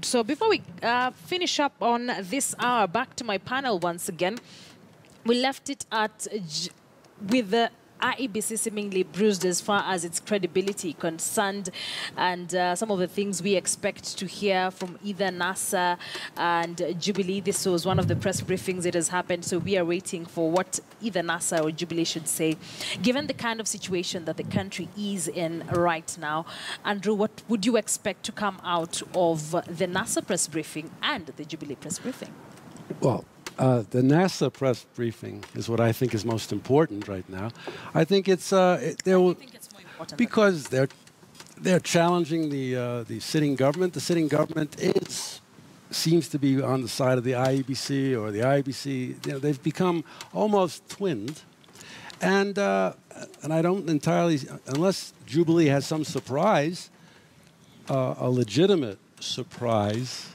So before we finish up on this hour, back to my panel once again. We left it at with the IEBC seemingly bruised as far as its credibility concerned, and some of the things we expect to hear from either NASA and Jubilee. This was one of the press briefings that has happened, so we are waiting for what either NASA or Jubilee should say. Given the kind of situation that the country is in right now, Andrew, what would you expect to come out of the NASA press briefing and the Jubilee press briefing? Well, the NASA press briefing is what I think is most important right now. I think it's Why do you think it's more important? because they're challenging the sitting government. The sitting government seems to be on the side of the IEBC or the IEBC. You know, they've become almost twinned, and I don't entirely, unless Jubilee has some surprise, a legitimate surprise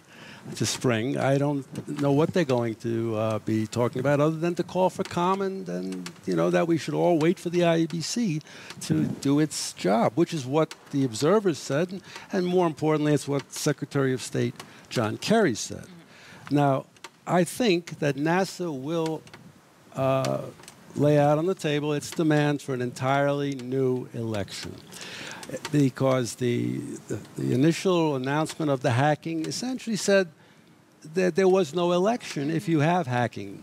to spring. I don't know what they're going to be talking about other than to call for comment and, you know, that we should all wait for the IEBC to do its job, which is what the observers said. And more importantly, it's what Secretary of State John Kerry said. Now, I think that NASA will lay out on the table its demand for an entirely new election, because the initial announcement of the hacking essentially said that there was no election if you have hacking.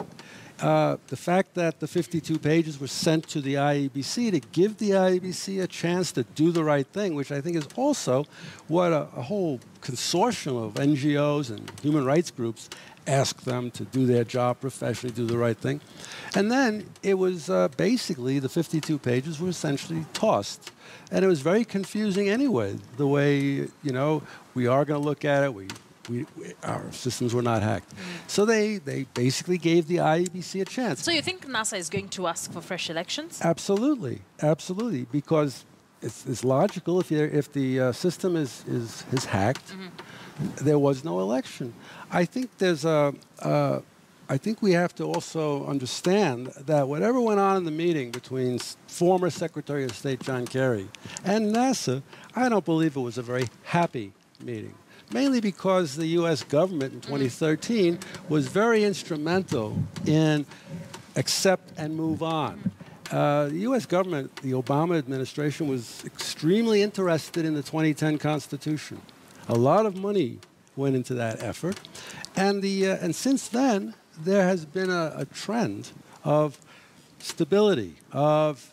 The fact that the 52 pages were sent to the IEBC to give the IEBC a chance to do the right thing, which I think is also what a whole consortium of NGOs and human rights groups asked them to do their job professionally, do the right thing. And then it was basically the 52 pages were essentially tossed. And it was very confusing anyway, the way, you know, we are going to look at it. Our systems were not hacked. So they basically gave the IEBC a chance. So you think NASA is going to ask for fresh elections? Absolutely, absolutely, because it's logical. If the system is hacked, there was no election. I think I think we have to also understand that whatever went on in the meeting between former Secretary of State John Kerry and NASA, I don't believe it was a very happy meeting, mainly because the U.S. government in 2013 was very instrumental in accept and move on. The U.S. government, the Obama administration, was extremely interested in the 2010 Constitution. A lot of money went into that effort, and since then, there has been a trend of stability, of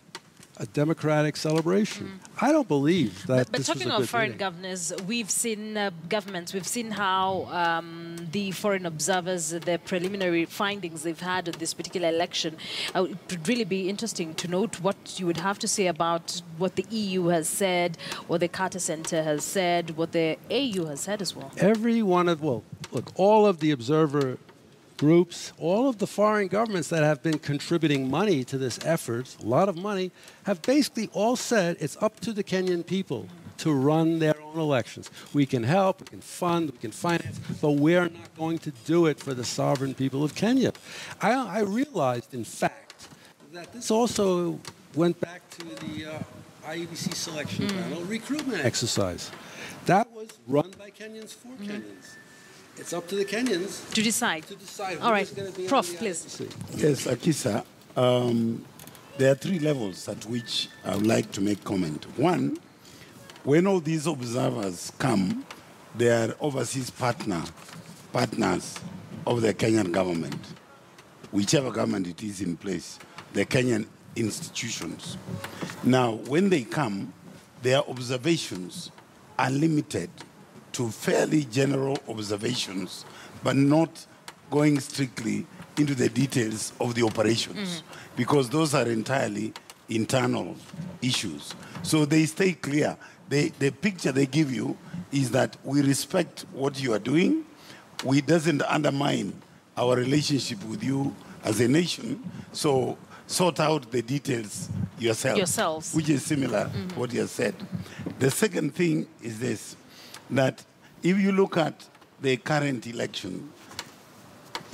a democratic celebration. I don't believe that. But talking of foreign governors, we've seen governments. We've seen how the foreign observers, the preliminary findings they've had of this particular election. It would really be interesting to note what you would have to say about what the EU has said, what the Carter Center has said, what the AU has said as well. All of the observer groups, all of the foreign governments that have been contributing money to this effort, a lot of money, have basically all said it's up to the Kenyan people to run their own elections. We can help, we can fund, we can finance, but we're not going to do it for the sovereign people of Kenya. I realized, in fact, that this also went back to the IEBC selection panel recruitment exercise. That was run by Kenyans for Kenyans. It's up to the Kenyans to decide. All right, Prof, please. Yes, Akisa, there are three levels at which I would like to make comment. One, when all these observers come, they are overseas partners of the Kenyan government, whichever government it is in place, the Kenyan institutions. Now, when they come, their observations are limited to fairly general observations, but not going strictly into the details of the operations, because those are entirely internal issues. So they stay clear. The picture they give you is that we respect what you are doing. We doesn't undermine our relationship with you as a nation. So sort out the details yourselves, which is similar to what you have said. The second thing is this, that if you look at the current election,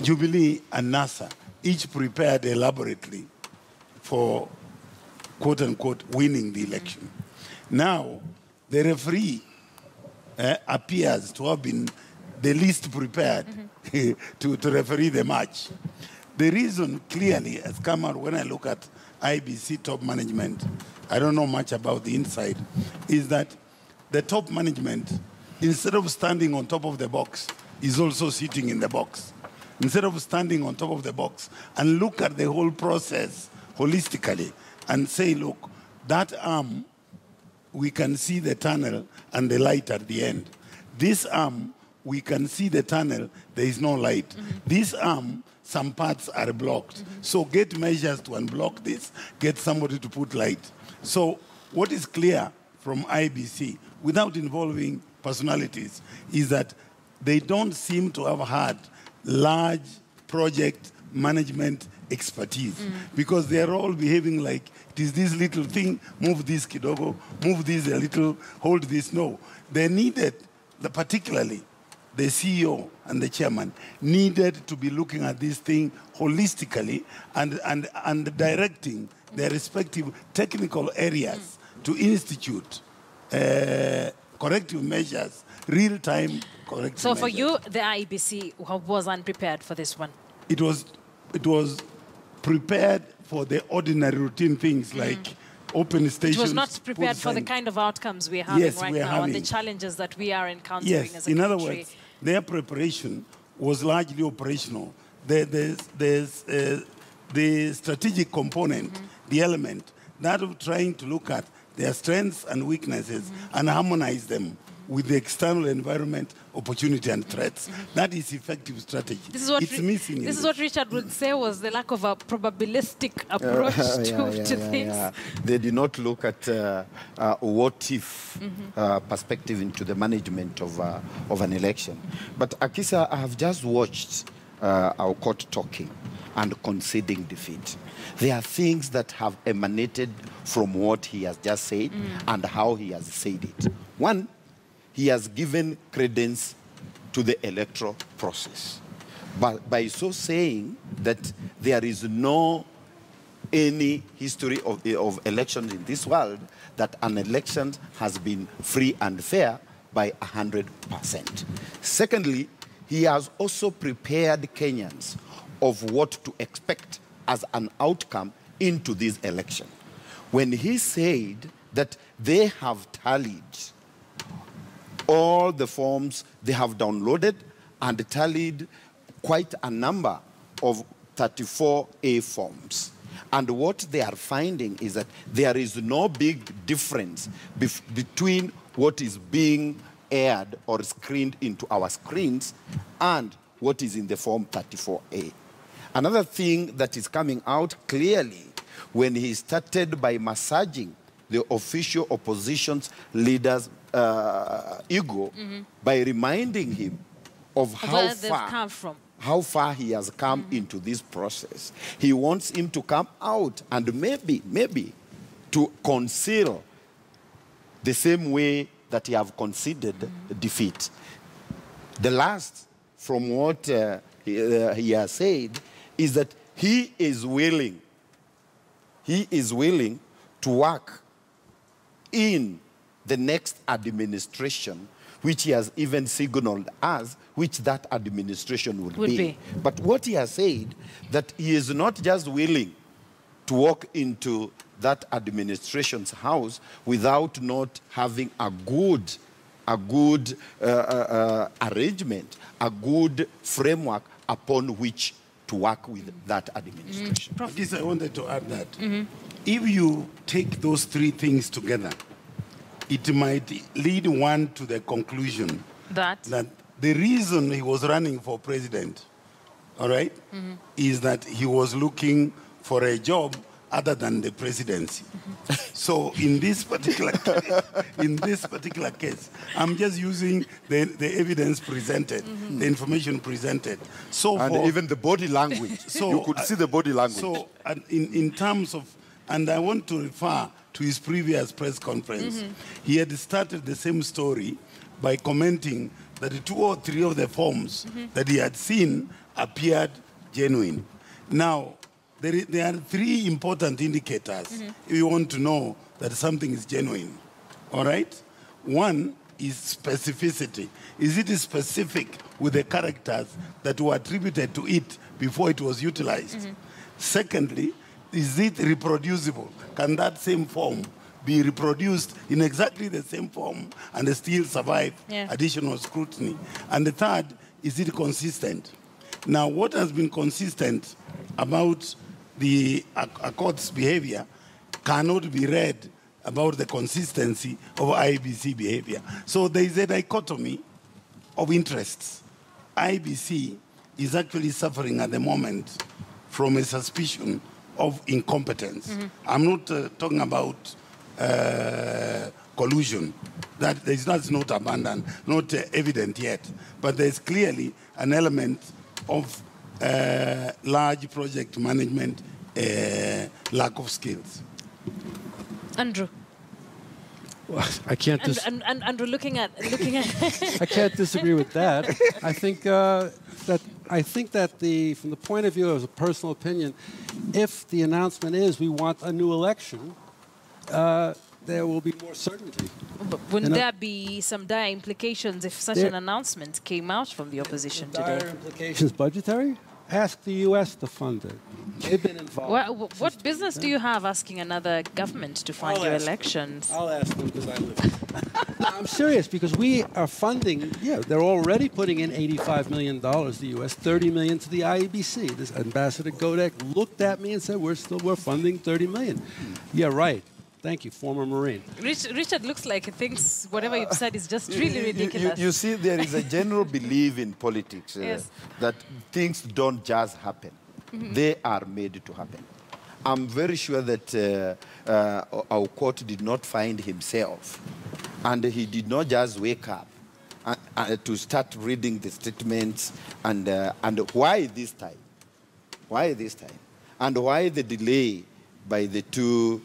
Jubilee and NASA each prepared elaborately for, quote-unquote, winning the election. Now, the referee appears to have been the least prepared to referee the match. The reason clearly has come out when I look at IEBC top management, I don't know much about the inside, is that the top management, instead of standing on top of the box, is also sitting in the box. Instead of standing on top of the box and look at the whole process holistically and say, look, that arm, we can see the tunnel and the light at the end. This arm, we can see the tunnel, there is no light. This arm, some parts are blocked. So get measures to unblock this, get somebody to put light. So what is clear from IEBC, without involving personalities, is that they don't seem to have had large project management expertise because they are all behaving like it is this little thing, move this kidogo, move this a little, hold this. No, they needed, particularly the CEO and the chairman, needed to be looking at this thing holistically and directing their respective technical areas to institute corrective measures, real-time corrective So measures. for you, the IEBC was unprepared for this one? It was prepared for the ordinary routine things like open stations. It was not prepared for the kind of outcomes we're having right now and the challenges that we are encountering as a country. In other words, their preparation was largely operational. There's the strategic component, the element, that of trying to look at their strengths and weaknesses and harmonize them with the external environment, opportunity and threats. That is effective strategy. This is what it's missing. This is what Richard would say was the lack of a probabilistic approach to things. They did not look at what if perspective into the management of an election. But Akisa, I have just watched our court talking and conceding defeat. There are things that have emanated from what he has just said and how he has said it. One, he has given credence to the electoral process. But by so saying that there is no any history of elections in this world, that an election has been free and fair by 100%. Secondly, he has also prepared Kenyans of what to expect as an outcome into this election. When he said that they have tallied all the forms they have downloaded and tallied quite a number of 34A forms. And what they are finding is that there is no big difference between what is being aired or screened into our screens and what is in the form 34A. Another thing that is coming out clearly when he started by massaging the official opposition's leader's ego by reminding him of how far he has come into this process. He wants him to come out and maybe to conceal the same way that he have conceded defeat. The last, from what he has said, is that he is willing to work in the next administration, which he has even signaled as which that administration would be. But what he has said, that he is not just willing to walk into that administration's house without not having a good arrangement, a good framework upon which to work with that administration. Yes, I wanted to add that if you take those three things together, it might lead one to the conclusion that the reason he was running for president, all right, is that he was looking for a job other than the presidency. So in this particular case, I'm just using the evidence presented, the information presented. So and even the body language. So you could see the body language. So in terms of, and I want to refer to his previous press conference, he had started the same story by commenting that the 2 or 3 of the forms that he had seen appeared genuine. Now, there are 3 important indicators if you want to know that something is genuine. All right? One is specificity. Is it specific with the characters that were attributed to it before it was utilized? Secondly, is it reproducible? Can that same form be reproduced in exactly the same form and still survive additional scrutiny? And the third, is it consistent? Now, what has been consistent about the court's behavior cannot be read about the consistency of IEBC behavior. So there is a dichotomy of interests. IEBC is actually suffering at the moment from a suspicion of incompetence. I'm not talking about collusion. That's not abundant, not evident yet. But there's clearly an element of large project management, lack of skills. Andrew. Well, I can't. Andrew, looking at. I can't disagree with that. I think that from the point of view of a personal opinion, if the announcement is we want a new election, there will be more certainty. But wouldn't there be some dire implications if such an announcement came out from the opposition today? Dire implications, budgetary? Ask the U.S. to fund it. They've been involved. What business do you have asking another government to fund your elections? I'll ask them because I live here. No, I'm serious because we are funding, they're already putting in $85 million to the U.S., $30 million to the IEBC. This Ambassador Godek looked at me and said, we're funding $30 million. Yeah, right. Thank you, former Marine. Richard looks like he thinks whatever you've said is just really ridiculous. You see, there is a general belief in politics that things don't just happen. They are made to happen. I'm very sure that our court did not find himself, and he did not just wake up to start reading the statements and why this time? Why this time? And why the delay by the two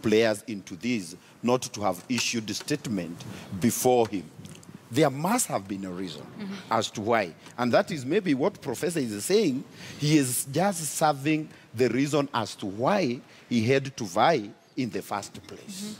players into this not to have issued a statement before him? There must have been a reason as to why. And that is maybe what Professor is saying. He is just serving the reason as to why he had to vie in the first place.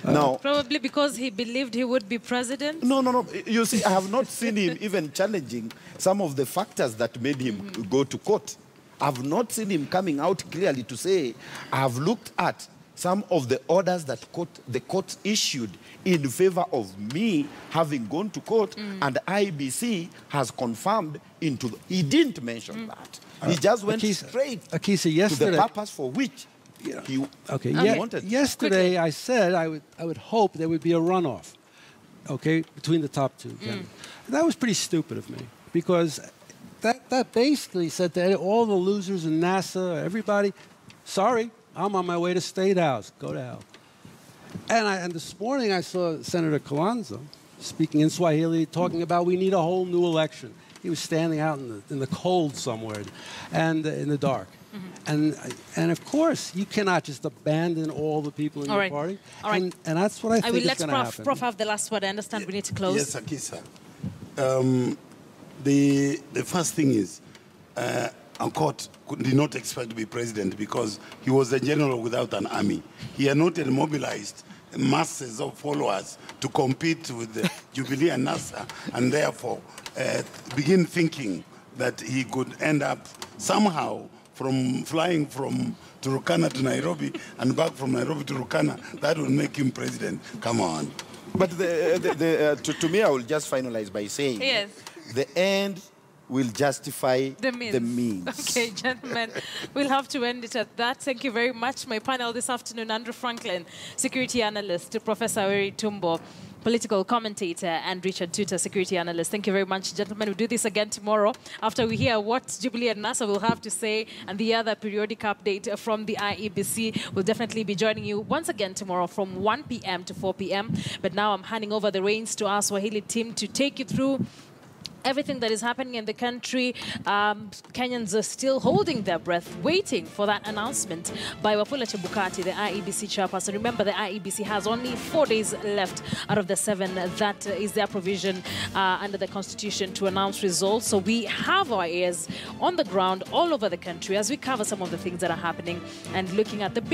Now, probably because he believed he would be president? No. You see, I have not seen him even challenging some of the factors that made him go to court. I've not seen him coming out clearly to say, I have looked at some of the orders that the court issued in favor of me having gone to court, and IEBC has confirmed he didn't mention that. He just went straight to the purpose for which he wanted. Yesterday I said I would hope there would be a runoff, between the top two candidates. That was pretty stupid of me, because that basically said to all the losers in NASA, everybody, sorry, I'm on my way to State House. Go to hell. And this morning I saw Senator Kalonzo speaking in Swahili, talking about we need a whole new election. He was standing out in the cold somewhere and in the dark. And of course, you cannot just abandon all the people in your party. All right. And that's what I think is going to happen. Prof have the last word. I understand we need to close. Yes, Akisa. The first thing is, our court did not expect to be president because he was a general without an army. He had not mobilized masses of followers to compete with the Jubilee and NASA, and therefore begin thinking that he could end up somehow from flying from Turkana to Nairobi and back from Nairobi to Turkana. That would make him president. Come on. But to me, I will just finalize by saying the end will justify the means. Okay, gentlemen, we'll have to end it at that. Thank you very much. My panel this afternoon, Andrew Franklin, security analyst, Professor Weri Tumbo, political commentator, and Richard Tuta, security analyst. Thank you very much, gentlemen. We'll do this again tomorrow after we hear what Jubilee and NASA will have to say and the other periodic update from the IEBC. We'll definitely be joining you once again tomorrow from 1 p.m. to 4 p.m. But now I'm handing over the reins to our Swahili team to take you through everything that is happening in the country. Kenyans are still holding their breath, waiting for that announcement by Wafula Chebukati, the IEBC chairperson. Remember, the IEBC has only 4 days left out of the 7. That is their provision under the Constitution to announce results. So we have our ears on the ground all over the country as we cover some of the things that are happening and looking at the big